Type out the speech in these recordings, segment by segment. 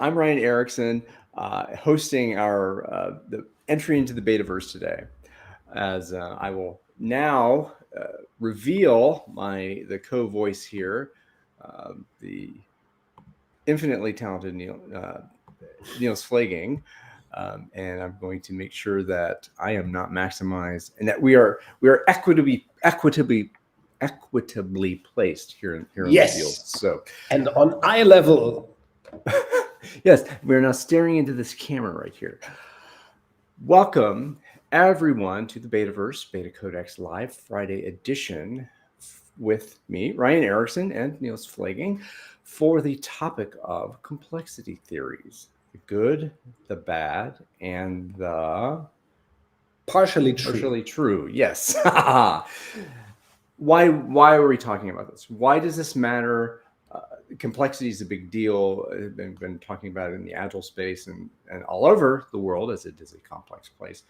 I'm Ryan Erickson, hosting our the entry into the Betaverse today, as I will now reveal the co-voice here, the infinitely talented Niels Pflaeging. And I'm going to make sure that I am not maximized, and that we are equitably placed here in the field. So, and on eye level. Yes, we're now staring into this camera right here. Welcome, everyone, to the Betaverse, BetaCodex Live Friday edition with me, Ryan Erickson, and Niels Pflaeging, for the topic of complexity theories. The good, the bad, and the... Partially true, yes. Why are we talking about this? Why does this matter? Complexity is a big deal. I've been talking about it in the agile space and all over the world, as it is a complex place.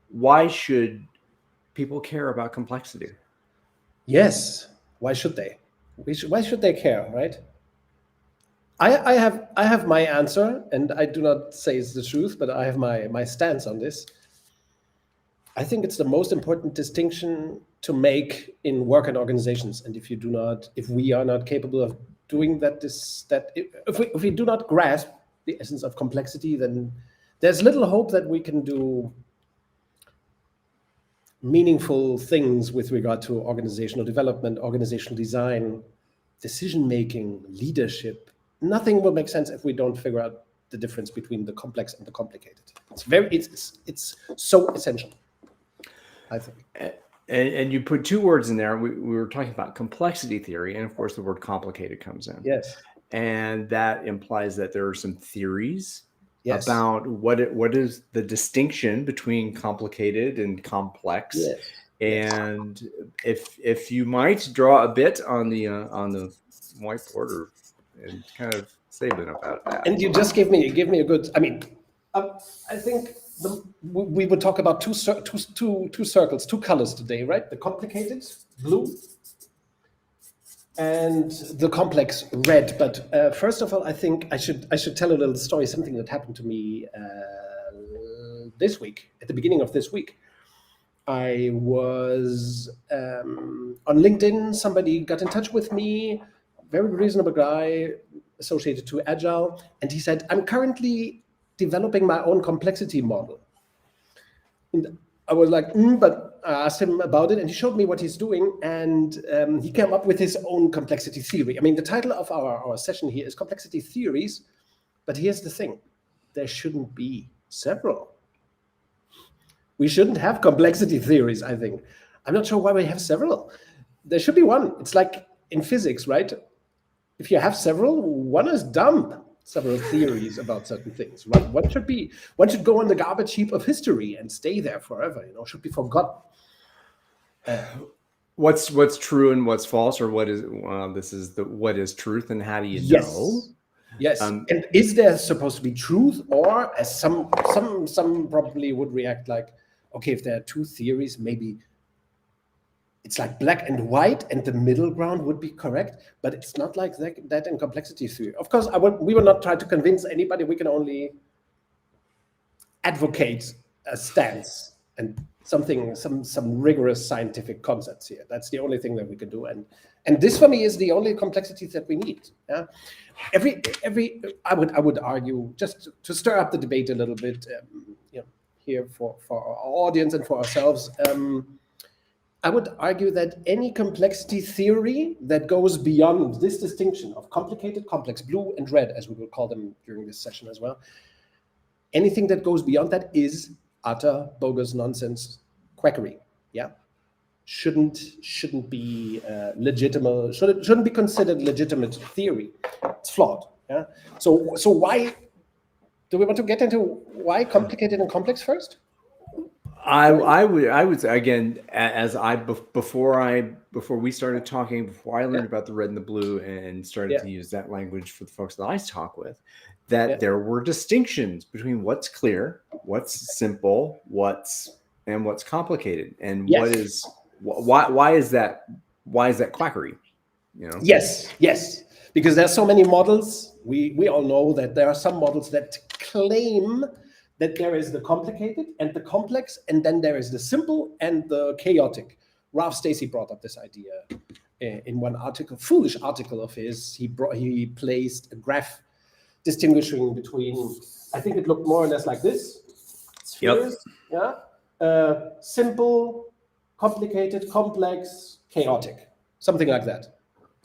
Why should people care about complexity? Yes. Why should they? Why should they care, right? I have my answer, and I do not say it's the truth, but I have my stance on this. I think it's the most important distinction to make in work and organizations. And if we are not capable of doing that, if we do not grasp the essence of complexity, then there's little hope that we can do meaningful things with regard to organizational development, organizational design, decision-making, leadership. Nothing will make sense if we don't figure out the difference between the complex and the complicated. It's so essential, I think. And you put two words in there. We were talking about complexity theory, and of course the word complicated comes in. Yes. And that implies that there are some theories about what is the distinction between complicated and complex. Yes. And if you might draw a bit on the whiteboard and kind of say a bit about that. And you just give me a good. I mean, I think we would talk about two circles, two colors today, right? The complicated blue and the complex red. But first of all, I think I should tell a little story, something that happened to me this week, at the beginning of this week. I was on LinkedIn. Somebody got in touch with me, very reasonable guy associated to Agile, and he said, "I'm currently developing my own complexity model." And I was like, but I asked him about it, and he showed me what he's doing, and he came up with his own complexity theory. I mean, the title of our session here is Complexity Theories, but here's the thing. There shouldn't be several. We shouldn't have complexity theories, I think. I'm not sure why we have several. There should be one. It's like in physics, right? If you have several, one is dumb. Several theories about certain things. Right? One should go on the garbage heap of history and stay there forever. Should be forgotten. What's true and what's false, or what is what is truth, and how do you know? Yes. And is there supposed to be truth, or as some probably would react like, okay, if there are two theories, maybe it's like black and white, and the middle ground would be correct, but it's not like that in complexity theory. Of course, we will not try to convince anybody. We can only advocate a stance and some rigorous scientific concepts here. That's the only thing that we can do, and this for me is the only complexity that we need. Yeah, I would argue, just to stir up the debate a little bit, here for our audience and for ourselves. I would argue that any complexity theory that goes beyond this distinction of complicated, complex, blue and red, as we will call them during this session as well, anything that goes beyond that is utter bogus nonsense quackery. Yeah, shouldn't be legitimate. Shouldn't be considered legitimate theory. It's flawed. Yeah. So why do we want to get into why complicated and complex first? I would say, again, before we started talking, before I learned about the red and the blue and started to use that language for the folks that I talk with, that there were distinctions between what's clear, what's simple, what's complicated, and why is that quackery? Yes, because there's so many models We all know that there are some models that claim that there is the complicated and the complex, and then there is the simple and the chaotic. Ralph Stacey brought up this idea in one article, foolish article of his. He placed a graph distinguishing between, I think it looked more or less like this, spheres, simple, complicated, complex, chaotic, something like that.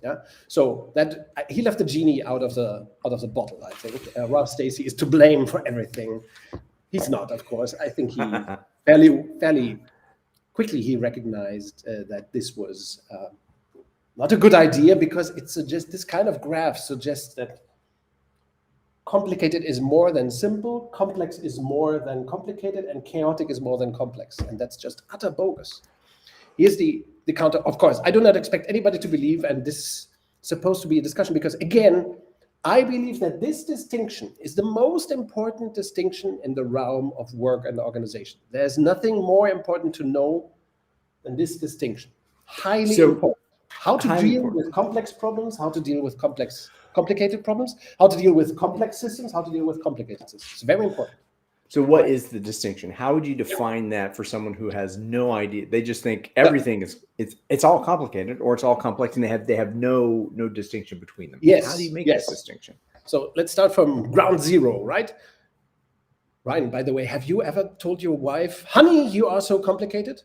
Yeah. So that he left the genie out of the bottle. I think Ralph Stacey is to blame for everything. He's not, of course. I think he fairly quickly he recognized that this was not a good idea, because it suggests, this kind of graph suggests that complicated is more than simple, complex is more than complicated, and chaotic is more than complex, and that's just utter bogus. Here's the counter. Of course, I do not expect anybody to believe, and this is supposed to be a discussion, because again, I believe that this distinction is the most important distinction in the realm of work and organization. There's nothing more important to know than this distinction. Highly important. How to deal with complex problems, how to deal with complicated problems, how to deal with complex systems, how to deal with complicated systems. It's very important. So what is the distinction? How would you define that for someone who has no idea? They just think everything is it's all complicated or it's all complex, and they have no distinction between them. Yes. How do you make that distinction? So let's start from ground zero, right? Ryan, by the way, have you ever told your wife, honey, you are so complicated?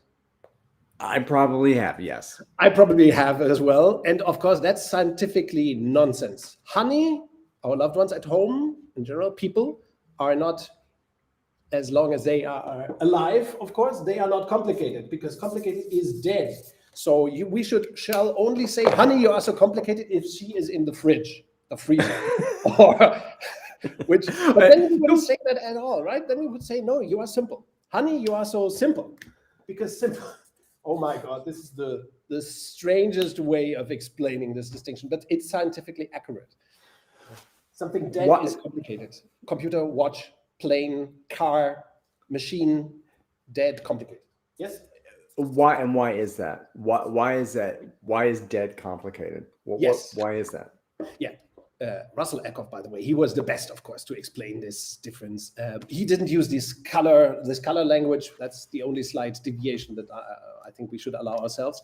I probably have, yes. I probably have as well. And of course, that's scientifically nonsense. Honey, our loved ones at home, in general, people are not, as long as they are alive, of course, they are not complicated, because complicated is dead. So we shall only say, honey, you are so complicated if she is in the fridge, the freezer. But then we wouldn't say that at all, right? Then we would say, no, you are simple. Honey, you are so simple. Because simple, oh my God, this is the strangest way of explaining this distinction, but it's scientifically accurate. Something dead is complicated. Computer, watch, plane, car, machine, dead, complicated. Yes? Why is that? Why is dead complicated? Why is that? Yeah. Russell Eckhoff, by the way, he was the best, of course, to explain this difference. He didn't use this color language. That's the only slight deviation that I think we should allow ourselves.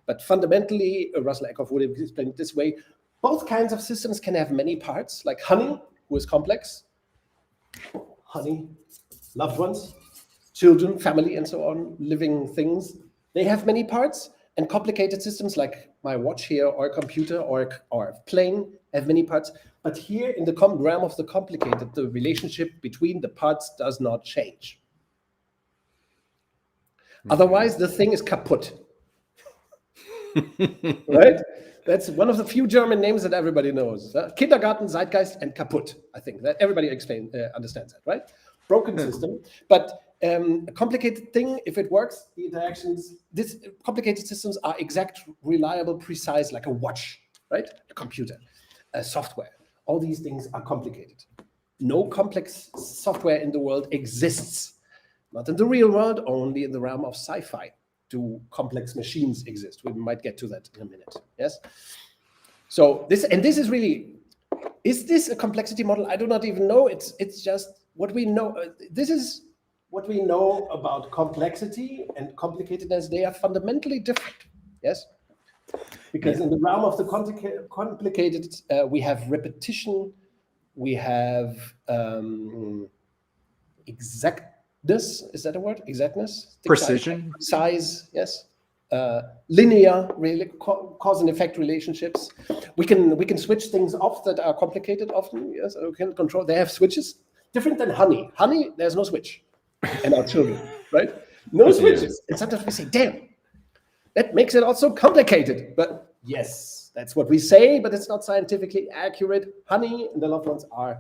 But fundamentally, Russell Eckhoff would have explained it this way. Both kinds of systems can have many parts, like honey, who is complex. Honey, loved ones, children, family, and so on, living things. They have many parts. And complicated systems like my watch here, or computer, or plane have many parts. But here in the realm of the complicated, the relationship between the parts does not change. Otherwise, the thing is kaputt. Right? That's one of the few German names that everybody knows. Kindergarten, Zeitgeist, and kaputt. I think that everybody understands that, right? Broken system. But a complicated thing, if it works, the interactions, complicated systems are exact, reliable, precise, like a watch, right? A computer, a software. All these things are complicated. No complex software in the world exists. Not in the real world, only in the realm of sci-fi do complex machines exist. We might get to that in a minute, yes? So this is really, is this a complexity model? I do not even know. It's just what we know. This is what we know about complexity and complicatedness. They are fundamentally different, yes? Because in the realm of the complicated, we have repetition, we have exactness, is that a word? Exactness? Precision. Size, yes. Linear, cause and effect relationships. We can switch things off that are complicated often, yes, we can control. They have switches. Different than honey. Honey, there's no switch. And our children, right? No switches. And sometimes we say, damn, that makes it also complicated. But yes, that's what we say, but it's not scientifically accurate. Honey and the loved ones are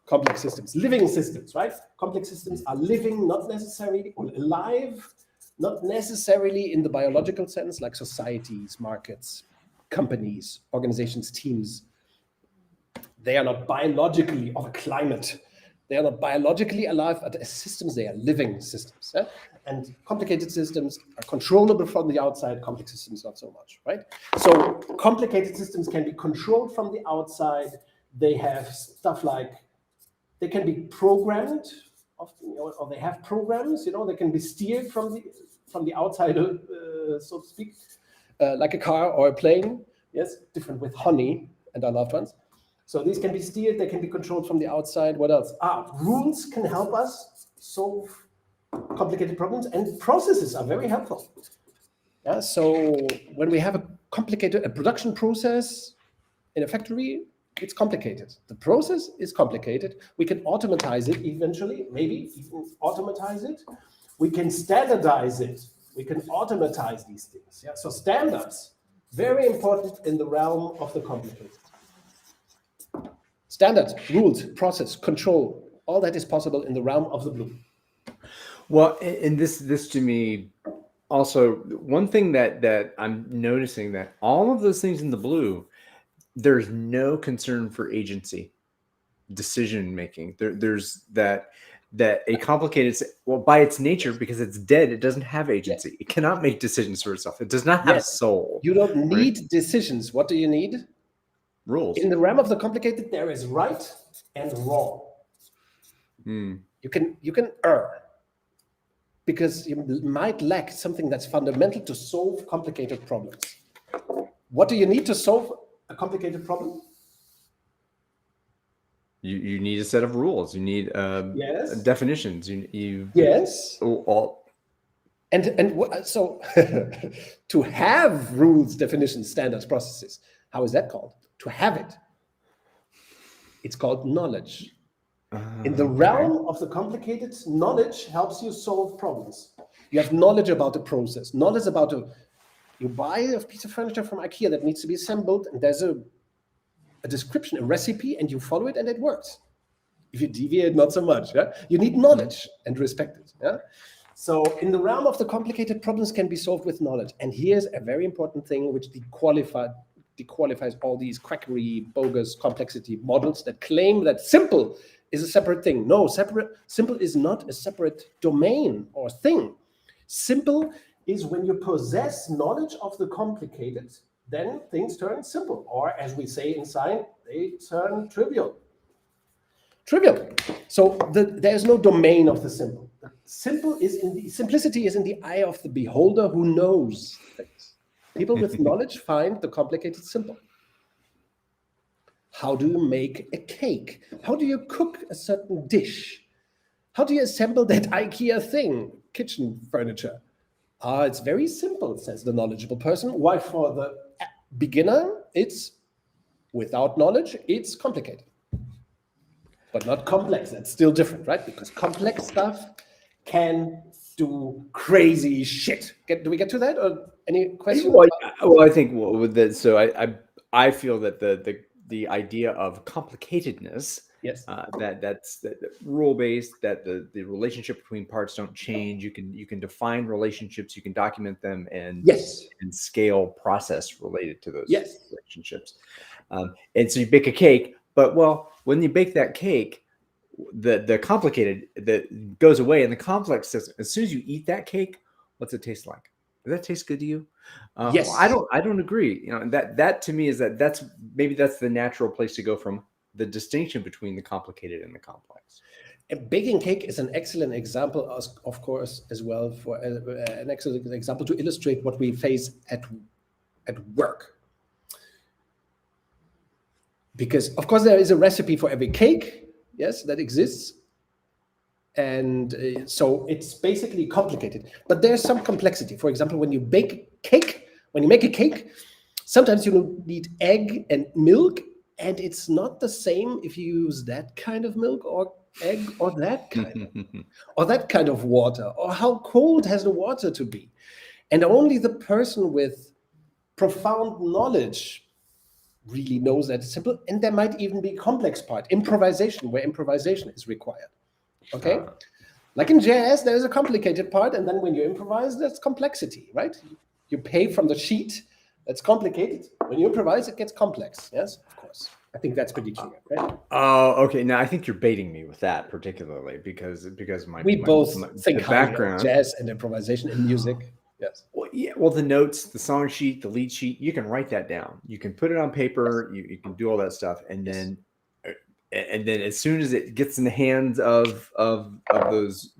complex systems, living systems, right? Complex systems are living, not necessarily, or alive, not necessarily in the biological sense, like societies, markets, companies, organizations, teams. They are not biologically of a climate. They are not biologically alive, but as systems, they are living systems. Yeah? And complicated systems are controllable from the outside, complex systems not so much, right? So complicated systems can be controlled from the outside. They have stuff like they can be programmed, or they have programs. They can be steered from the outside, so to speak, like a car or a plane. Yes, different with Honey and our loved ones. So these can be steered. They can be controlled from the outside. What else? Rules can help us solve complicated problems, and processes are very helpful. Yeah. So when we have a production process in a factory, it's complicated. The process is complicated. We can automatize it eventually, maybe even automatize it. We can standardize it. We can automatize these things. Yeah. So standards, very important in the realm of the complicated. Standards, rules, process, control, all that is possible in the realm of the blue. Well, and this to me also, one thing that I'm noticing, that all of those things in the blue, there's no concern for agency, decision making. There's that a complicated, well, by its nature, because it's dead, it doesn't have agency. Yes. It cannot make decisions for itself. It does not have a soul. You don't need decisions. What do you need? Rules. In the realm of the complicated, there is right and wrong. You can err, because you might lack something that's fundamental to solve complicated problems. What do you need to solve a complicated problem? You need a set of rules. You need definitions. You yes. And so to have rules, definitions, standards, processes, how is that called? To have it, it's called knowledge. In the realm of the complicated, knowledge helps you solve problems. You have knowledge about the process, knowledge about you buy a piece of furniture from IKEA that needs to be assembled, and there's a description, a recipe, and you follow it, and it works. If you deviate, not so much. Yeah? You need knowledge and respect it. Yeah? So in the realm of the complicated, problems can be solved with knowledge. And here's a very important thing which dequalifies all these quackery, bogus complexity models that claim that simple is a separate thing. No, simple is not a separate domain or thing. Simple is when you possess knowledge of the complicated, then things turn simple. Or as we say in science, they turn trivial. Trivial. So there's no domain of the simple. Simplicity is in the eye of the beholder who knows things. People with knowledge find the complicated simple. How do you make a cake? How do you cook a certain dish? How do you assemble that IKEA thing, kitchen furniture? It's very simple, says the knowledgeable person. Why for the beginner, it's without knowledge, it's complicated. But not complex, that's still different, right? Because complex stuff can do crazy shit. Do we get to that, or any questions? Well, I think with that, so I feel that the idea of complicatedness, yes, that's rule based, that the relationship between parts don't change. You can define relationships, you can document them, and scale process related to those relationships. And so you bake a cake, but when you bake that cake, the complicated that goes away, and the complex says, as soon as you eat that cake, what's it taste like? Does that taste good to you? Yes. Well, I don't agree. That to me is that's the natural place to go from the distinction between the complicated and the complex. Baking cake is an excellent example, of course, as well, for an excellent example to illustrate what we face at work. Because, of course, there is a recipe for every cake, yes, that exists. And so it's basically complicated. But there's some complexity. For example, when you make a cake, sometimes you need egg and milk, and it's not the same if you use that kind of milk or egg or that kind of water, or how cold has the water to be. And only the person with profound knowledge really knows that it's simple. And there might even be a complex part, improvisation, where improvisation is required. Okay? Like in jazz, there's a complicated part, and then when you improvise, there's complexity, right? You pay from the sheet, that's complicated. When you improvise, it gets complex. Yes, of course. I think that's pretty clear, right? Oh, okay. Now I think you're baiting me with that particularly because we both think background, jazz and improvisation in music. Yes. Well, yeah. Well, the notes, the song sheet, the lead sheet, you can write that down. You can put it on paper. You can do all that stuff, and then and then as soon as it gets in the hands of those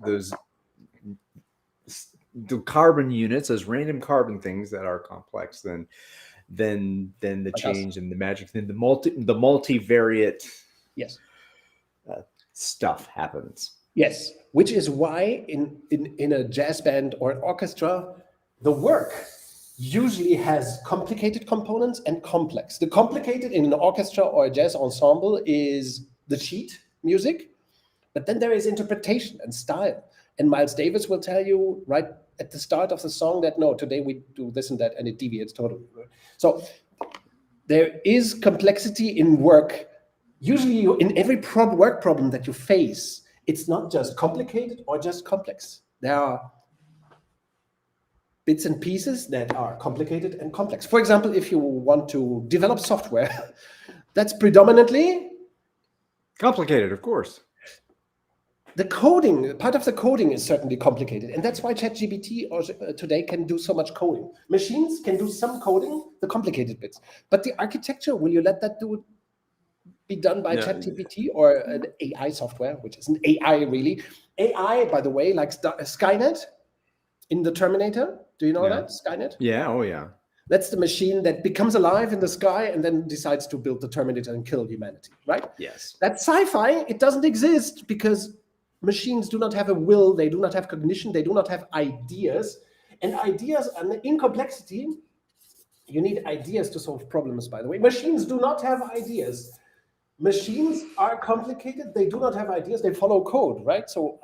the carbon units, those random carbon things that are complex, then the Like us. change and the magic, then the multivariate Yes. stuff happens. Yes, which is why in a jazz band or an orchestra, the work usually has complicated components and complex. The complicated in an orchestra or a jazz ensemble is the sheet music, but then there is interpretation and style. And Miles Davis will tell you right at the start of the song that no, today we do this and that, and it deviates totally. So there is complexity in work. Usually, in every work problem that you face, it's not just complicated or just complex. There are bits and pieces that are complicated and complex. For example, if you want to develop software, that's predominantly Complicated, of course. the coding. Part of the coding is certainly complicated, and that's why ChatGPT today can do so much coding. Machines can do some coding, the complicated bits, but the architecture, will you let that be done by ChatGPT or an AI software, which is an AI really? AI, by the way, like Skynet in the Terminator. Do you know that, Skynet? Yeah, oh yeah. That's the machine that becomes alive in the sky and then decides to build the Terminator and kill humanity, right? Yes. That's sci-fi. It doesn't exist because machines do not have a will, they do not have cognition, they do not have ideas. And ideas, in complexity, you need ideas to solve problems, by the way. Machines do not have ideas. Machines are complicated, they do not have ideas, they follow code, right? So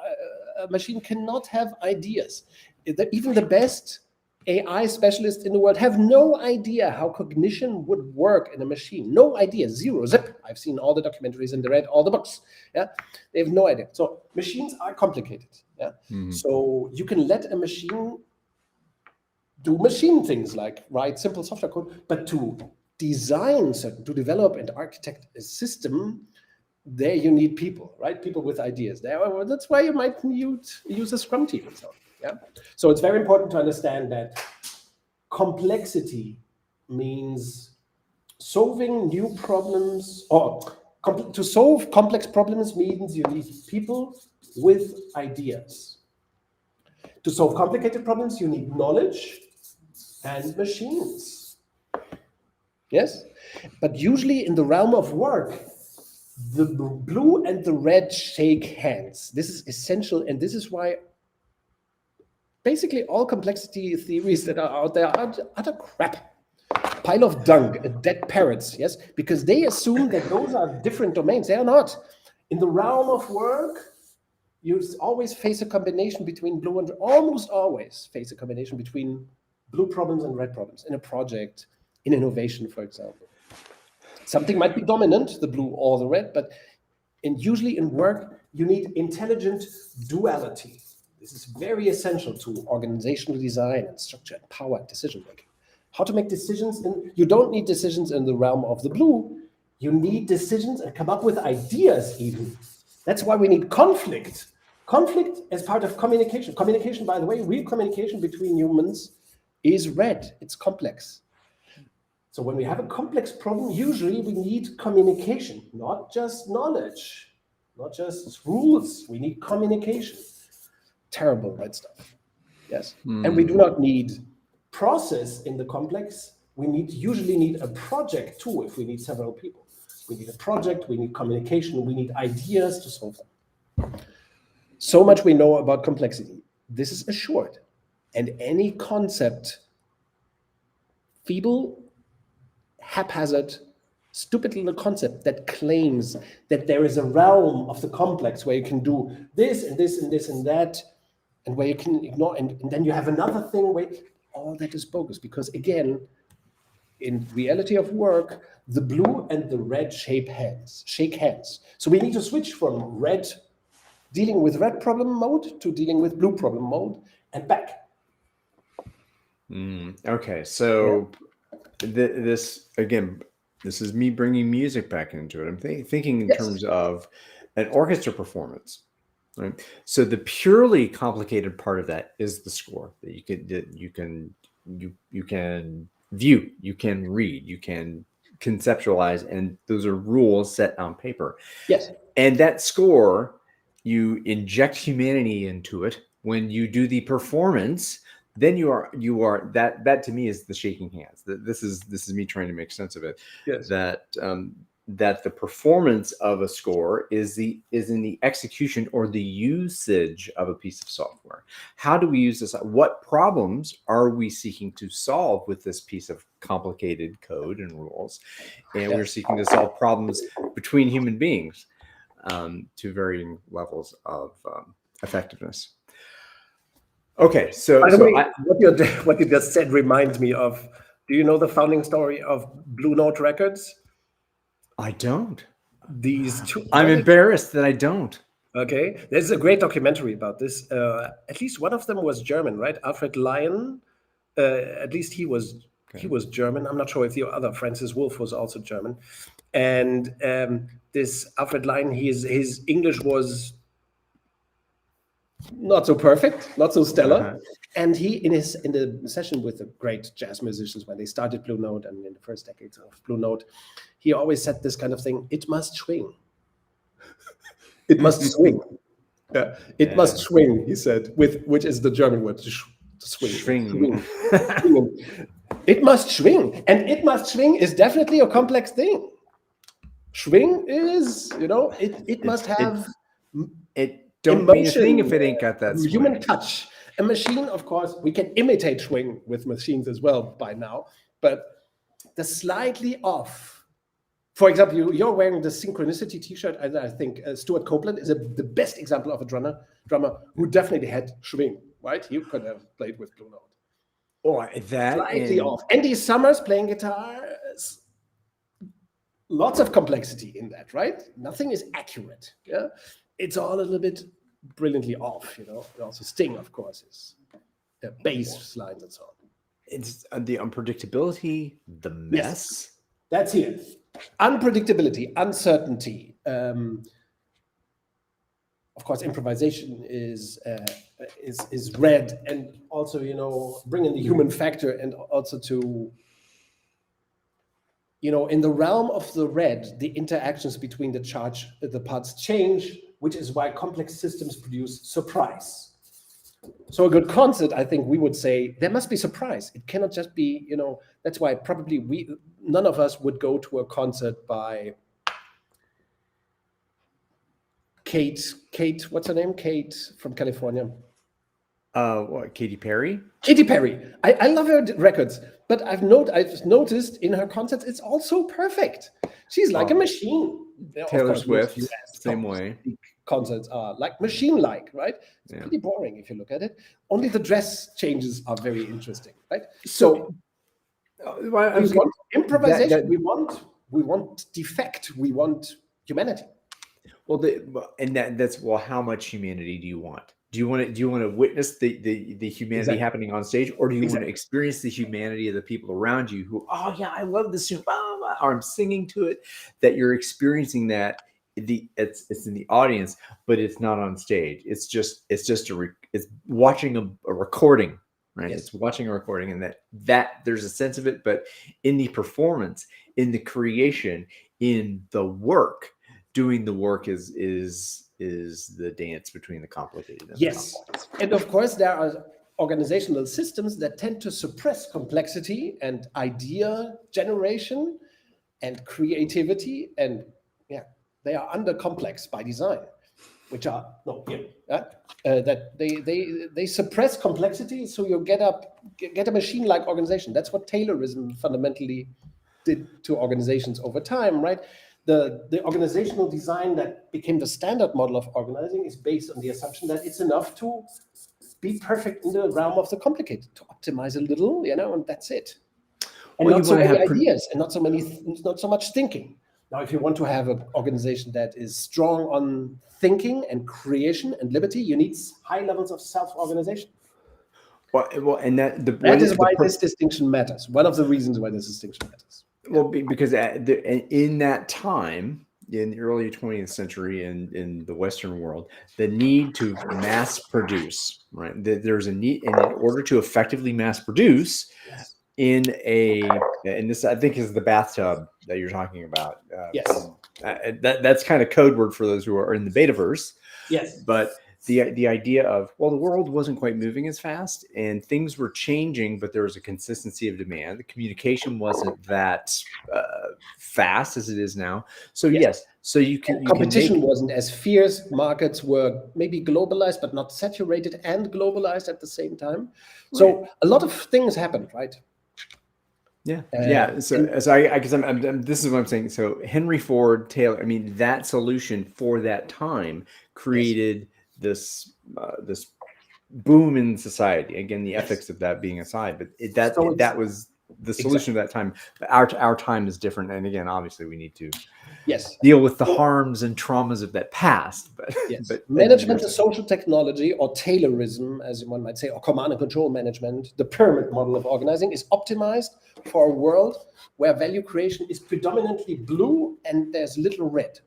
a machine cannot have ideas. Even the best AI specialists in the world have no idea how cognition would work in a machine. No idea, zero, zip. I've seen all the documentaries and read all the books. Yeah, they have no idea. So machines are complicated. Yeah, so you can let a machine do machine things like write simple software code, but to design certain, to develop and architect a system, there you need people, right? People with ideas. That's why you might use a Scrum team and so on. Yeah. So it's very important to understand that complexity means solving new problems, or to solve complex problems means you need people with ideas. To solve complicated problems, you need knowledge and machines. Yes? But usually in the realm of work, the blue and the red shake hands. This is essential, and this is why basically all complexity theories that are out there are utter crap. Pile of dung, dead parrots, yes? Because they assume that those are different domains. They are not. In the realm of work, you always face a combination between blue and almost always face a combination between blue problems and red problems in a project, in innovation, for example. Something might be dominant, the blue or the red, but usually in work, you need intelligent duality. This is very essential to organizational design and structure and power and decision making. How to make decisions, you don't need decisions in the realm of the blue. You need decisions and come up with ideas even. That's why we need conflict. Conflict as part of communication. Communication, by the way, real communication between humans is red. It's complex. So when we have a complex problem, usually we need communication, not just knowledge, not just rules. We need communication. Terrible red stuff. Yes. And we do not need process in the complex. We usually need a project too if we need several people. We need a project, we need communication, we need ideas to solve them. So much we know about complexity. This is assured. And any concept, feeble, haphazard, stupid little concept that claims that there is a realm of the complex where you can do this and this and this and that, and where you can ignore, and then you have another thing where all that is bogus, because again, in reality of work, the blue and the red shake hands. So we need to switch from dealing with red problem mode to dealing with blue problem mode and back. Okay, so this again, this is me bringing music back into it. I'm thinking in terms of an orchestra performance. Right. So the purely complicated part of that is the score that you can view, you can read, you can conceptualized, and those are rules set on paper. Yes. And that score, you inject humanity into it. When you do the performance, then you are that to me is the shaking hands. This is me trying to make sense of it. Yes. That the performance of a score is in the execution or the usage of a piece of software. How do we use this? What problems are we seeking to solve with this piece of complicated code and rules? And we're seeking to solve problems between human beings to varying levels of effectiveness. Okay, so, By the way, what you just said reminds me of. Do you know the founding story of Blue Note Records? I don't. These two. I'm embarrassed that I don't. Okay, there's a great documentary about this. At least one of them was German, right? Alfred Lion. At least he was German. I'm not sure if the other Francis Wolff was also German. And this Alfred Lion, his English was not so perfect, not so stellar. And he, in the session with the great jazz musicians when they started Blue Note and in the first decades of Blue Note, he always said this kind of thing: "It must swing. It must swing. Yeah, it must swing." He said, which is the German word to swing. Swing. It must swing, and it must swing is definitely a complex thing. Swing is, it must have it. Don't mean a thing if it ain't got that swing. Human touch. A machine, of course, we can imitate swing with machines as well by now, but the slightly off. For example, you're wearing the Synchronicity T-shirt, and I think Stuart Copeland is the best example of a drummer who definitely had swing, right? He could have played with Blue Note. Oh, that slightly off. Andy Summers playing guitar, lots of complexity in that, right? Nothing is accurate. Yeah, it's all a little bit brilliantly off, And also Sting, of course, is bass lines and so on. It's the unpredictability, the mess. Yes. That's here. Unpredictability, uncertainty. Of course, improvisation is red, and also bring in the human factor, and also to in the realm of the red, the interactions between the parts change, which is why complex systems produce surprise. So a good concert, I think we would say, there must be surprise. It cannot just be, that's why probably none of us would go to a concert by Kate, what's her name? Kate from California. What, Katy Perry? Katy Perry. I love her records, but I've noticed in her concerts, it's all so perfect. She's like a machine. Taylor Swift, same way. Concerts are like machine-like, right? It's pretty boring if you look at it. Only the dress changes are very interesting, right? So we want improvisation. We want defect. We want humanity. Well, that's how much humanity do you want? Do you want to witness the humanity happening on stage, or do you want to experience the humanity of the people around you who, oh yeah, I love this, or I'm singing to it, that you're experiencing that it's in the audience, but it's not on stage. It's watching a recording, right? Yes. It's watching a recording, and that there's a sense of it, but in the performance, in the creation, in the work, doing the work is the dance between the complicated and the complex. And of course there are organizational systems that tend to suppress complexity and idea generation and creativity, and they are under complex by design, which are that they suppress complexity, so you get a machine-like organization. That's what Taylorism fundamentally did to organizations over time, right? The organizational design that became the standard model of organizing is based on the assumption that it's enough to be perfect in the realm of the complicated, to optimize a little, and that's it. And not so many ideas, and not so much thinking. Now, if you want to have an organization that is strong on thinking and creation and liberty, you need high levels of self-organization. Well, and that is why this distinction matters. One of the reasons why this distinction matters. Well, because in that time, in the early 20th century in the Western world, the need to mass produce, right? There's a need, and in order to effectively mass produce, and this I think is the bathtub that you're talking about. Yes. That's kind of code word for those who are in the betaverse. Yes. But the idea of, well, the world wasn't quite moving as fast and things were changing, but there was a consistency of demand. The communication wasn't that fast as it is now. So yes, so you can competition wasn't as fierce. Markets were maybe globalized, but not saturated and globalized at the same time. So a lot of things happened, right? Yeah. So this is what I'm saying. So Henry Ford, Taylor, I mean, that solution for that time created this boom in society. Again, the ethics of that being aside, but that was the solution at that time. Our time is different, and again, obviously, we need to deal with the harms and traumas of that past. But management is social technology, or Taylorism, as one might say, or command and control management. The pyramid model of organizing is optimized for a world where value creation is predominantly blue and there's little red,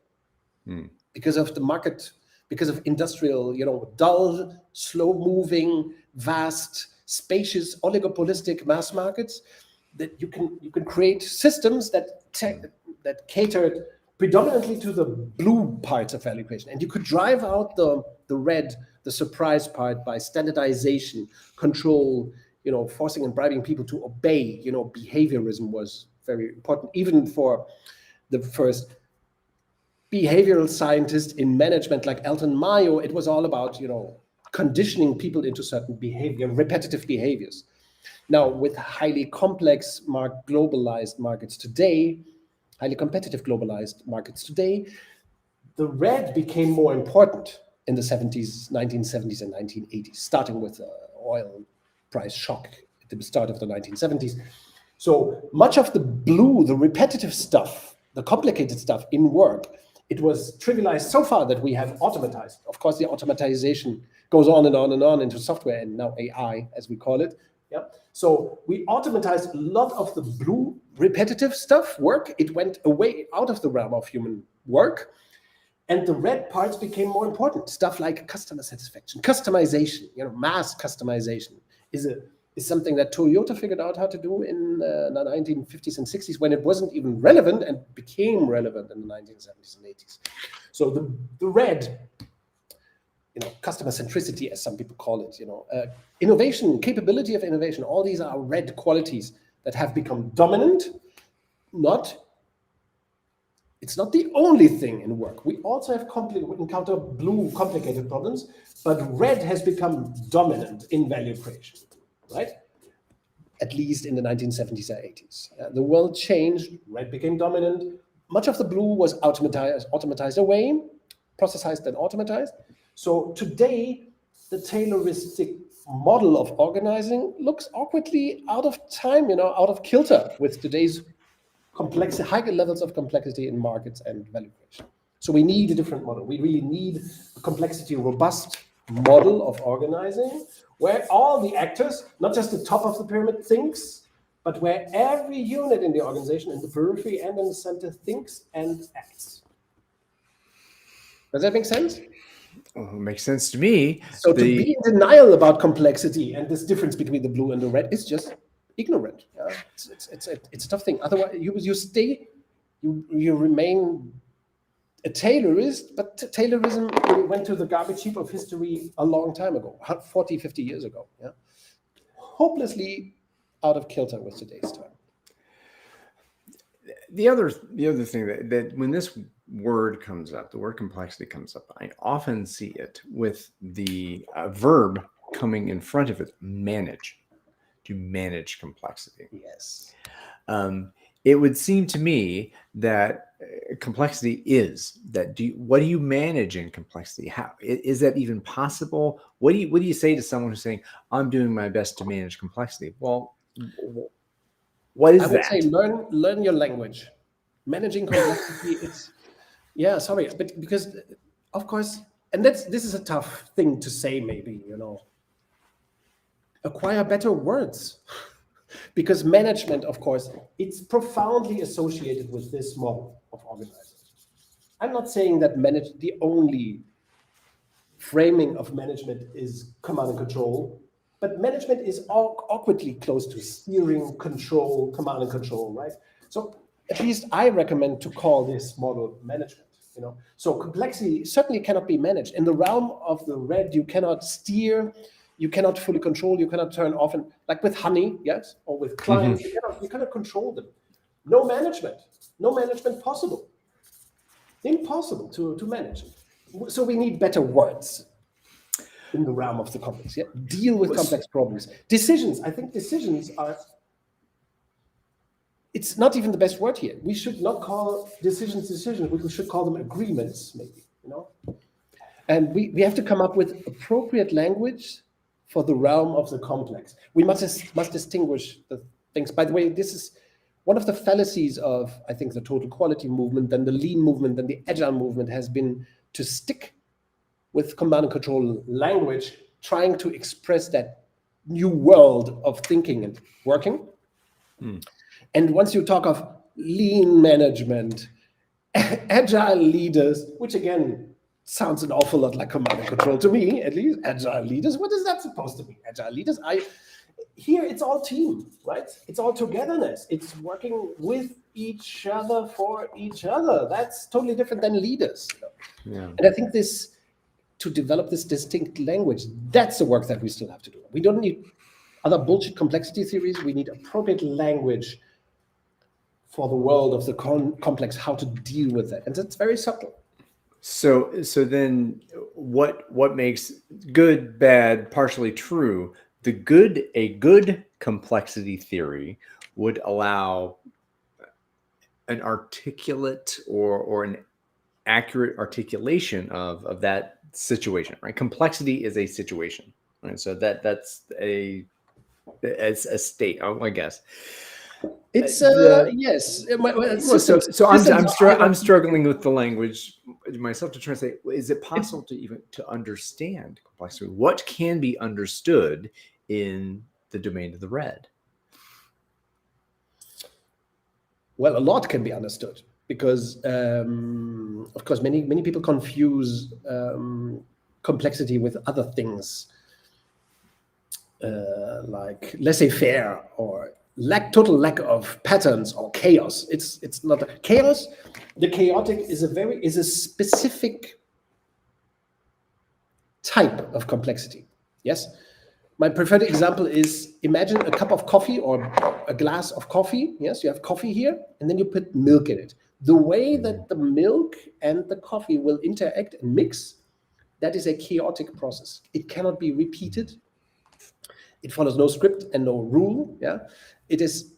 because of the market, because of industrial, dull, slow-moving, vast, spacious, oligopolistic mass markets. That you can create systems that catered predominantly to the blue parts of value creation, and you could drive out the red, the surprise part, by standardization, control, forcing and bribing people to obey. Behaviorism was very important, even for the first behavioral scientist in management like Elton Mayo. It was all about conditioning people into certain behavior, repetitive behaviors. Now, with highly complex, globalized markets today, highly competitive globalized markets today, the red became more important in the 1970s and 1980s, starting with the oil price shock at the start of the 1970s. So much of the blue, the repetitive stuff, the complicated stuff in work, it was trivialized so far that we have automatized. Of course, the automatization goes on and on and on into software, and now AI, as we call it. Yeah. So we automatized a lot of the blue repetitive stuff, work. It went away out of the realm of human work. And the red parts became more important. Stuff like customer satisfaction, customization, mass customization is something that Toyota figured out how to do in the 1950s and 60s, when it wasn't even relevant and became relevant in the 1970s and 80s. So the red, customer centricity, as some people call it, innovation, capability of innovation, all these are red qualities that have become dominant. It's not the only thing in work. We also have encounter blue complicated problems, but red has become dominant in value creation, right? At least in the 1970s or 80s. The world changed, red became dominant. Much of the blue was automatized away, processized and automatized. So today, the Tayloristic model of organizing looks awkwardly out of time, out of kilter with today's higher levels of complexity in markets and value creation. So we need a different model. We really need a complexity robust model of organizing, where all the actors, not just the top of the pyramid, thinks, but where every unit in the organization, in the periphery and in the center, thinks and acts. Does that make sense? Well, it makes sense to me. So to be in denial about complexity and this difference between the blue and the red is just ignorant. Yeah? It's a tough thing. Otherwise, you remain a Taylorist, but Taylorism went to the garbage heap of history a long time ago, 40, 50 years ago. Yeah? Hopelessly out of kilter with today's time. The other thing that when this word comes up, the word complexity comes up, I often see it with the verb coming in front of it, manage, to manage complexity. Yes. It would seem to me that complexity is that. What do you manage in complexity? How is that even possible? What do you say to someone who's saying, "I'm doing my best to manage complexity"? Well, what is that? I would say learn your language. Managing complexity, but because of course, and this is a tough thing to say, maybe, acquire better words. Because management, of course, it's profoundly associated with this model of organizing. I'm not saying that the only framing of management is command and control, but management is awkwardly close to steering, control, command and control, right? So at least I recommend to call this model management. So complexity certainly cannot be managed. In the realm of the red, you cannot steer, you cannot fully control, you cannot turn off, and like with honey, yes, or with clients, you cannot control them. No management possible. Impossible to manage. So we need better words in the realm of the complex. Yeah, deal with complex problems. Decisions. I think decisions are. It's not even the best word here. We should not call decisions. We should call them agreements, maybe. And we have to come up with appropriate language for the realm of the complex. We must distinguish the things. By the way, this is one of the fallacies of, I think, the total quality movement, then the lean movement, then the agile movement has been to stick with command and control language, trying to express that new world of thinking and working. And once you talk of lean management, agile leaders, which again sounds an awful lot like command and control to me, at least. Agile leaders, what is that supposed to be? Agile leaders, here it's all team, right? It's all togetherness. It's working with each other for each other. That's totally different than leaders. Yeah. And I think to develop this distinct language, that's the work that we still have to do. We don't need other bullshit complexity theories. We need appropriate language for the world of the complex, how to deal with that. And that's very subtle. So then what makes good, bad, partially true? A good complexity theory would allow an articulate or an accurate articulation of that situation, right? Complexity is a situation, right? So that's a state, I guess. It's yes. So I'm struggling with the language myself to translate. Is it possible to understand complexity? What can be understood in the domain of the red? Well, a lot can be understood because, of course, many people confuse complexity with other things like laissez-faire or total lack of patterns or chaos. It's not chaos. The chaotic is a specific type of complexity. Yes. My preferred example is, imagine a cup of coffee or a glass of coffee. Yes, you have coffee here, and then you put milk in it. The way that the milk and the coffee will interact and mix, that is a chaotic process. It cannot be repeated. It follows no script and no rule. Yeah, it is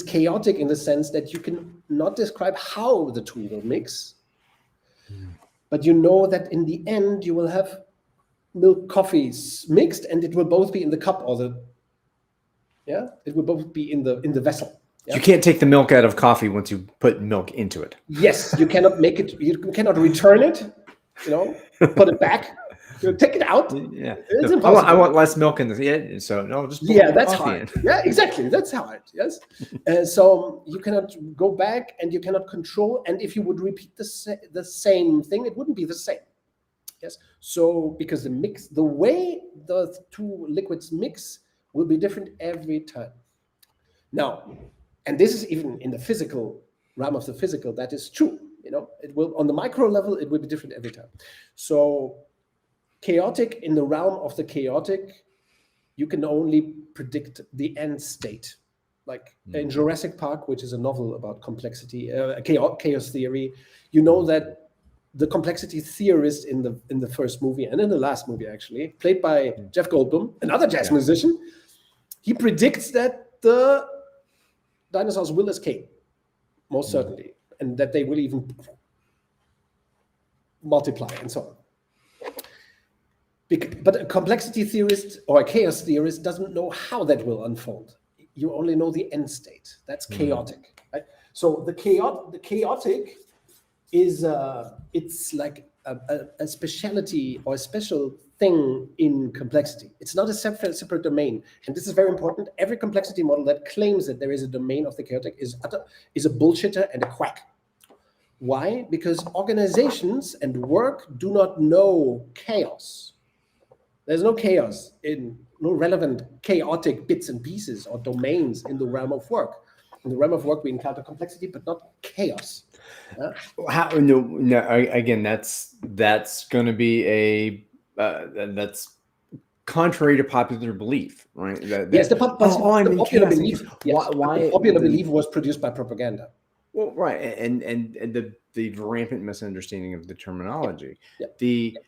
chaotic in the sense that you can not describe how the two will mix, but you know that in the end you will have milk coffees mixed, and it will both be in the cup it will both be in the vessel. Yeah? You can't take the milk out of coffee once you put milk into it. Yes, you cannot make it. You cannot return it. Put it back. Take it out. Yeah, it's impossible. I want less milk in the so no, just put that's coffee hard. in. Yeah, exactly. That's hard. Yes. So you cannot go back, and you cannot control. And if you would repeat the same thing, it wouldn't be the same. Yes. So because the way the two liquids mix will be different every time. Now, and this is even in the physical realm of the physical, that is true. It will, on the micro level, it will be different every time. So chaotic, in the realm of the chaotic, you can only predict the end state. Like in Jurassic Park, which is a novel about complexity, chaos theory, that the complexity theorist in the first movie and in the last movie, actually, played by Jeff Goldblum, another jazz musician, he predicts that the dinosaurs will escape, most certainly, and that they will even multiply and so on. But a complexity theorist or a chaos theorist doesn't know how that will unfold. You only know the end state. That's chaotic. Right? So the chaotic is it's like a speciality or a special thing in complexity. It's not a separate domain, and this is very important. Every complexity model that claims that there is a domain of the chaotic is a bullshitter and a quack. Why? Because organizations and work do not know chaos. There's no chaos no relevant chaotic bits and pieces or domains in the realm of work. In the realm of work, we encounter complexity, but not chaos. Again, that's going to be that's contrary to popular belief, right? Yes, the popular belief. Yes, why the popular belief was produced by propaganda. Well, right, and the rampant misunderstanding of the terminology. Yeah.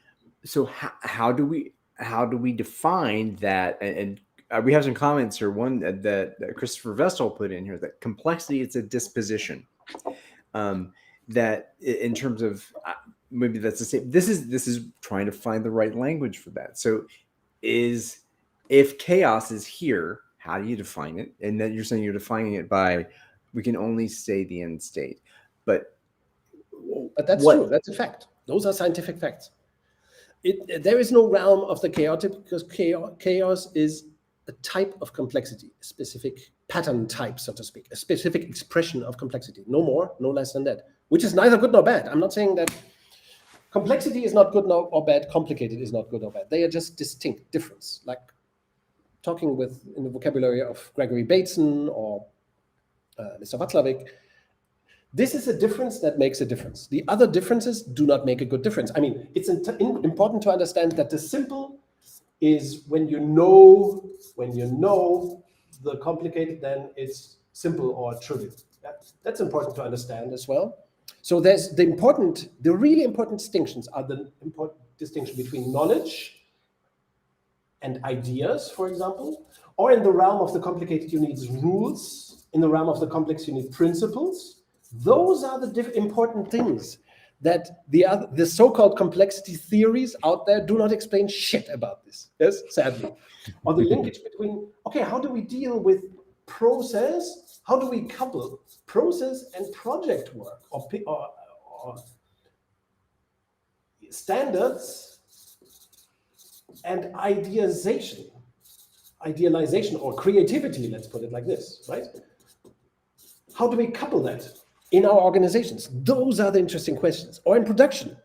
So how do we define that? And we have some comments here. One that Christopher Vestal put in here, that complexity, it's a disposition. That in terms of maybe that's the same. This is trying to find the right language for that. So if chaos is here, how do you define it? And then you're saying you're defining it by, we can only say the end state. But that's true. That's a fact. Those are scientific facts. There is no realm of the chaotic, because chaos is a type of complexity, a specific pattern type, so to speak, a specific expression of complexity. No more, no less than that, which is neither good nor bad. I'm not saying that complexity is not good or bad, complicated is not good or bad. They are just distinct, difference. Like talking in the vocabulary of Gregory Bateson or Mr. Pflaeging, this is a difference that makes a difference. The other differences do not make a good difference. I mean, it's important to understand that the simple is when you know the complicated, then it's simple or trivial. That's important to understand as well. So there's the really important distinctions are the important distinction between knowledge and ideas, for example, or in the realm of the complicated, you need rules. In the realm of the complex, you need principles. Those are the important things that the so-called complexity theories out there do not explain shit about this. Yes, sadly. Or the linkage between, okay, how do we deal with process? How do we couple process and project work, or standards and idealization or creativity, let's put it like this, right? How do we couple that in our organizations? Those are the interesting questions. Or in production.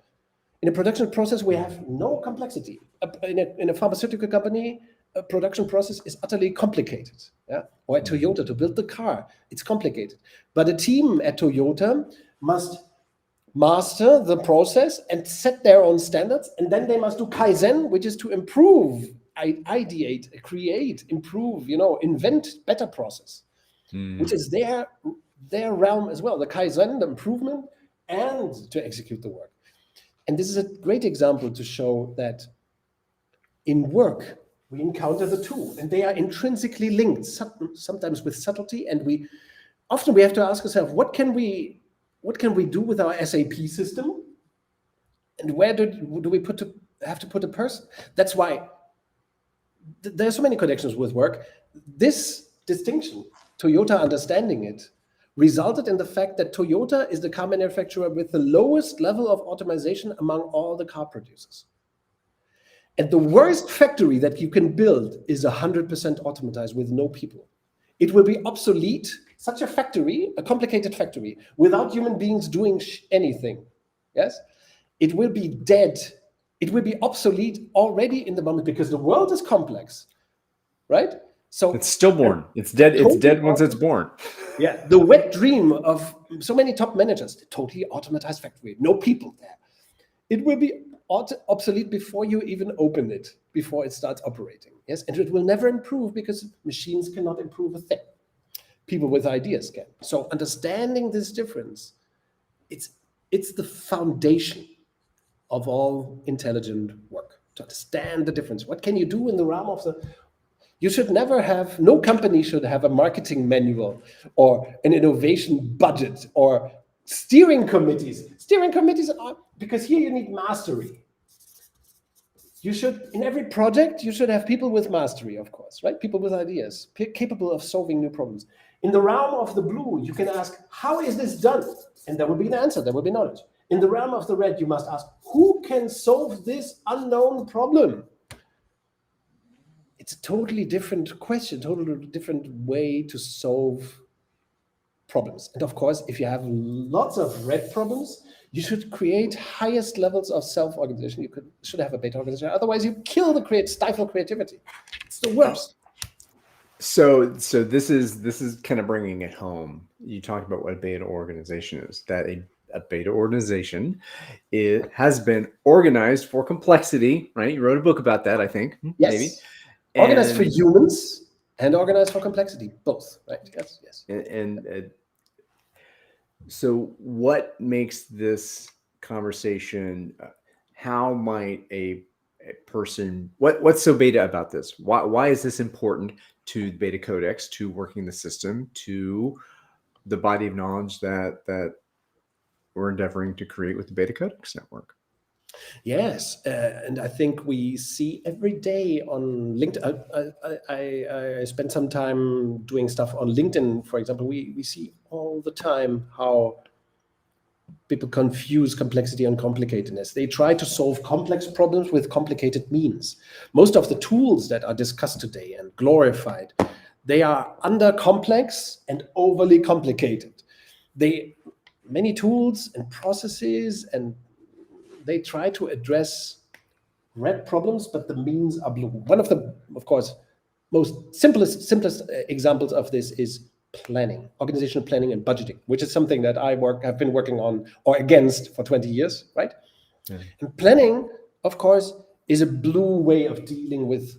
In a production process, we have no complexity. In a pharmaceutical company, a production process is utterly complicated. Yeah? Or at Toyota, to build the car, it's complicated. But a team at Toyota must master the process and set their own standards, and then they must do Kaizen, which is to improve, ideate, create, improve, invent better process, which is their realm as well, the Kaizen, the improvement, and to execute the work. And this is a great example to show that in work, we encounter the two, and they are intrinsically linked, sometimes with subtlety, and we often have to ask ourselves, what can we do with our SAP system? And where do we have to put a person? That's why there are so many connections with work. This distinction, Toyota understanding it, resulted in the fact that Toyota is the car manufacturer with the lowest level of automation among all the car producers. And the worst factory that you can build is 100% automatized with no people. It will be obsolete, such a factory, a complicated factory, without human beings doing anything. Yes? It will be dead. It will be obsolete already in the moment, because the world is complex, right? So it's stillborn. It's dead. It's dead once it's born. Yeah, the wet dream of so many top managers, the totally automatized factory, no people there. It will be obsolete before you even open it, before it starts operating. Yes, and it will never improve, because machines cannot improve a thing. People with ideas can. So understanding this difference, it's the foundation of all intelligent work, to understand the difference. What can you do in the realm of the... You should never have, no company should have a marketing manual or an innovation budget or steering committees. Steering committees are, because here you need mastery. You should, in every project, you should have people with mastery, of course, right? People with ideas, capable of solving new problems. In the realm of the blue, you can ask, how is this done? And there will be an answer, there will be knowledge. In the realm of the red, you must ask, who can solve this unknown problem? It's a totally different question, totally different way to solve problems. And of course, if you have lots of red problems, you should create highest levels of self-organization. You should have a beta organization. Otherwise, you kill stifle creativity. It's the worst. So this is kind of bringing it home. You talked about what a beta organization is. That a beta organization, it has been organized for complexity, right? You wrote a book about that, I think, maybe. Yes. Organized for And humans and organized for complexity, both, right? Yes, yes. So what makes this conversation, how might a person, what's so beta about this? Why is this important to the BetaCodex, to working the system, to the body of knowledge that we're endeavoring to create with the BetaCodex network? Yes, and I think we see every day on LinkedIn. I spent some time doing stuff on LinkedIn, for example. We see all the time how people confuse complexity and complicatedness. They try to solve complex problems with complicated means. Most of the tools that are discussed today and glorified, they are under complex and overly complicated. Many tools and processes, and they try to address red problems, but the means are blue. One of the, of course, most simplest examples of this is planning, organizational planning and budgeting, which is something that have been working on or against for 20 years, right? Yeah. And planning, of course, is a blue way of dealing with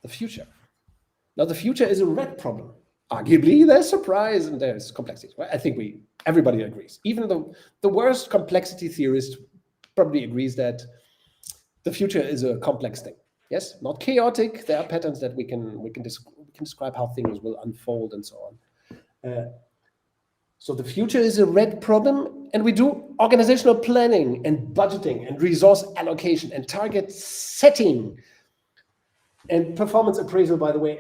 the future. Now, the future is a red problem. Arguably, there's surprise and there's complexity. Right? I think everybody agrees. Even the worst complexity theorist probably agrees that the future is a complex thing. Yes, not chaotic. There are patterns that we can describe how things will unfold and so on. So the future is a red problem, and we do organizational planning and budgeting and resource allocation and target setting. And performance appraisal, by the way,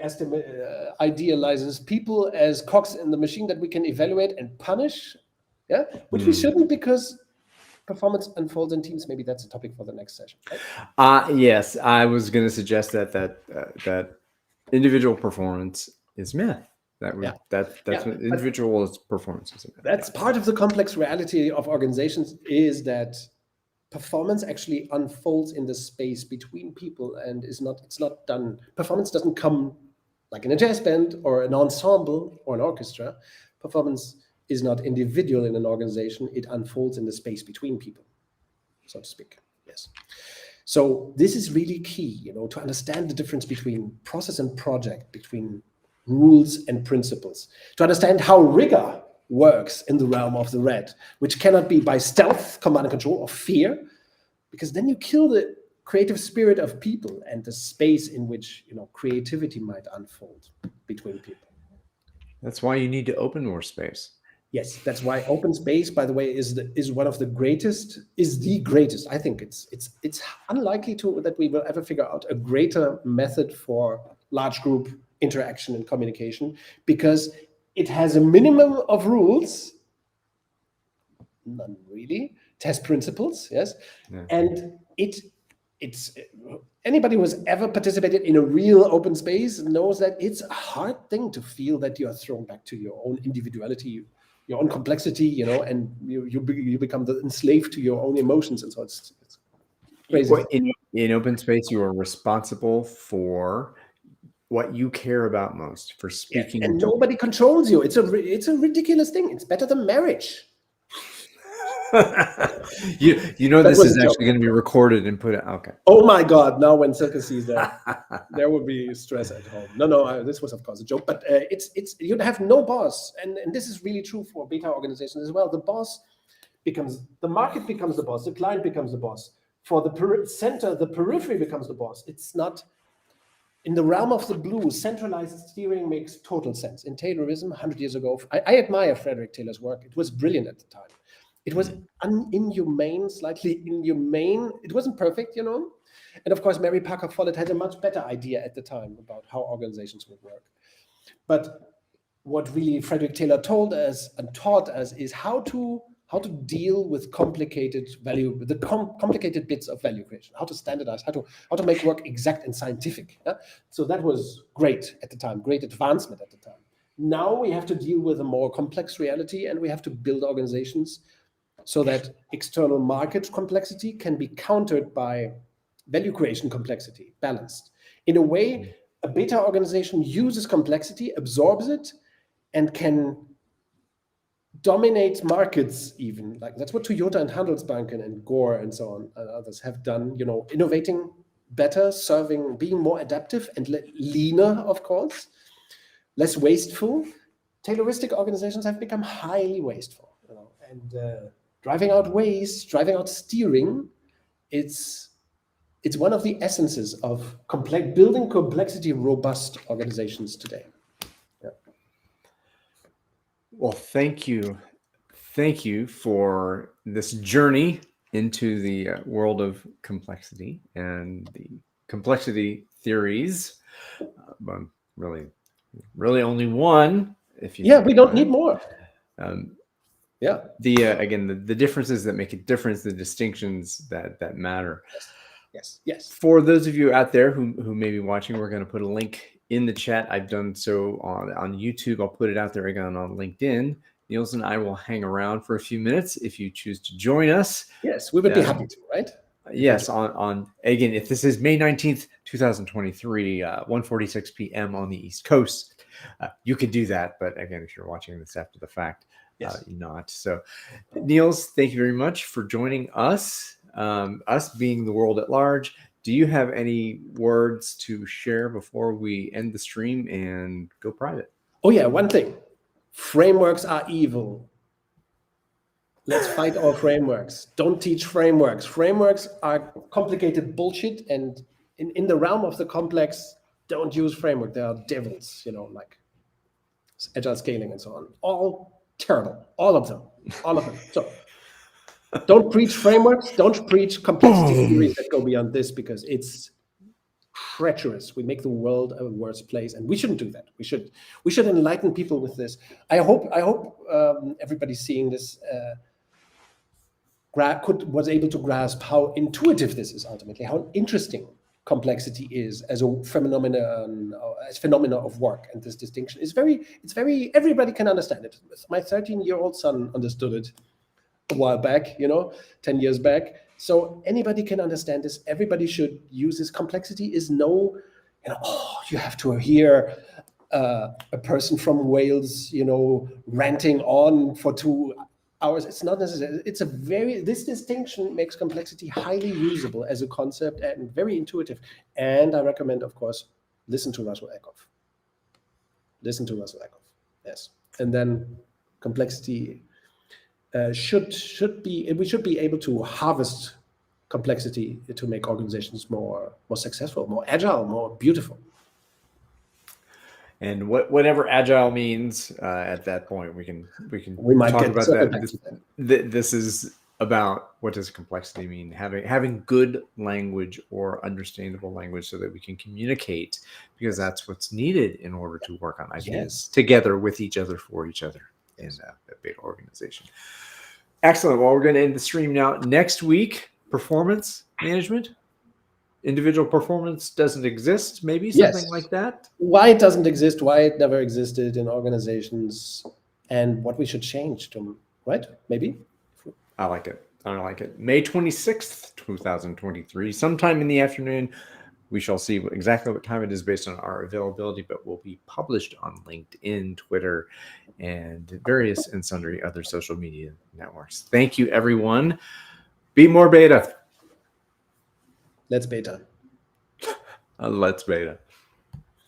idealizes people as cogs in the machine that we can evaluate and punish. Yeah, which we shouldn't, because performance unfolds in teams. Maybe that's a topic for the next session. Right? Yes, I was going to suggest that individual performance is myth. That's what individual performance is. That's part of the complex reality of organizations, is that performance actually unfolds in the space between people and it's not done. Performance doesn't come like in a jazz band or an ensemble or an orchestra. Performance is not individual in an organization. It unfolds in the space between people, so to speak. Yes. So this is really key, to understand the difference between process and project, between rules and principles, to understand how rigor works in the realm of the red, which cannot be by stealth, command and control, or fear, because then you kill the creative spirit of people and the space in which creativity might unfold between people. That's why you need to open more space. Yes, that's why open space, by the way, is the greatest. I think it's unlikely that we will ever figure out a greater method for large group interaction and communication, because it has a minimum of rules, none really. It has principles, yes, yeah. And it's anybody who has ever participated in a real open space knows that it's a hard thing to feel that you are thrown back to your own individuality, your own complexity, and you become enslaved to your own emotions, and so it's crazy. In open space, you are responsible for what you care about most, for speaking. Yeah, and nobody controls you. It's a ridiculous thing. It's better than marriage. This is actually going to be recorded and put out. Okay. Oh my God! Now when Silke sees that, there will be stress at home. No, this was of course a joke, but it's you have no boss, and this is really true for beta organizations as well. The market becomes the boss, the client becomes the boss. For the center, the periphery becomes the boss. It's not. In the realm of the blue, centralized steering makes total sense. In Taylorism, 100 years ago, I admire Frederick Taylor's work. It was brilliant at the time. It was inhumane, slightly inhumane. It wasn't perfect, And of course, Mary Parker Follett had a much better idea at the time about how organizations would work. But what really Frederick Taylor told us and taught us is how to deal with complicated complicated bits of value creation, how to standardize, how to make work exact and scientific. Yeah? So that was great at the time, great advancement at the time. Now we have to deal with a more complex reality, and we have to build organizations so that external market complexity can be countered by value creation complexity, balanced in a way a beta organization uses complexity, absorbs it, and can dominate markets even. Like that's what Toyota and Handelsbanken and Gore and so on and others have done, innovating better, serving, being more adaptive and leaner, of course, less wasteful. Tayloristic organizations have become highly wasteful, and driving out waste, driving out steering, it's one of the essences of building complexity robust organizations today. Yeah. Well, thank you. Thank you for this journey into the world of complexity and the complexity theories. Really only one. If you we don't need more. The differences that make a difference, the distinctions that matter. Yes. For those of you out there who may be watching, we're going to put a link in the chat. I've done so on YouTube. I'll put it out there again on LinkedIn. Niels and I will hang around for a few minutes if you choose to join us. Yes, we would be happy to, right? Yes, on again, if this is May 19th, 2023, 1:46 p.m. on the East Coast, you could do that. But again, if you're watching this after the fact, not. So, Niels, thank you very much for joining us. Us being the world at large. Do you have any words to share before we end the stream and go private? Oh yeah, one thing. Frameworks are evil. Let's fight our frameworks. Don't teach frameworks. Frameworks are complicated bullshit, and in the realm of the complex, don't use framework. They are devils, like agile scaling and so on. All terrible. All of them. So don't preach frameworks. Don't preach complexity theories that go beyond this, because it's treacherous. We make the world a worse place, and we shouldn't do that. We should enlighten people with this. I hope everybody seeing this was able to grasp how intuitive this is ultimately, how interesting complexity is as a phenomenon of work, and this distinction is very everybody can understand it. My 13-year-old son understood it a while back, 10 years back. So anybody can understand this. Everybody should use this. Complexity is you have to hear a person from Wales, ranting on for 2 hours. It's not necessary. This distinction makes complexity highly usable as a concept and very intuitive. And I recommend, of course, listen to Russell Eckhoff. Yes. And then complexity we should be able to harvest complexity to make organizations more successful, more agile, more beautiful. And whatever agile means at that point, we might talk about that. This is about, what does complexity mean? Having good language or understandable language so that we can communicate, because that's what's needed in order to work on ideas together with each other, for each other in a beta organization. Excellent. Well, we're going to end the stream now. Next week, performance management. Individual performance doesn't exist, maybe something like that. Why it doesn't exist, why it never existed in organizations, and what we should change to, right? Maybe. I like it. May 26th, 2023, sometime in the afternoon. We shall see exactly what time it is based on our availability, but will be published on LinkedIn, Twitter, and various and sundry other social media networks. Thank you, everyone. Be more beta. Let's beta. Let's beta.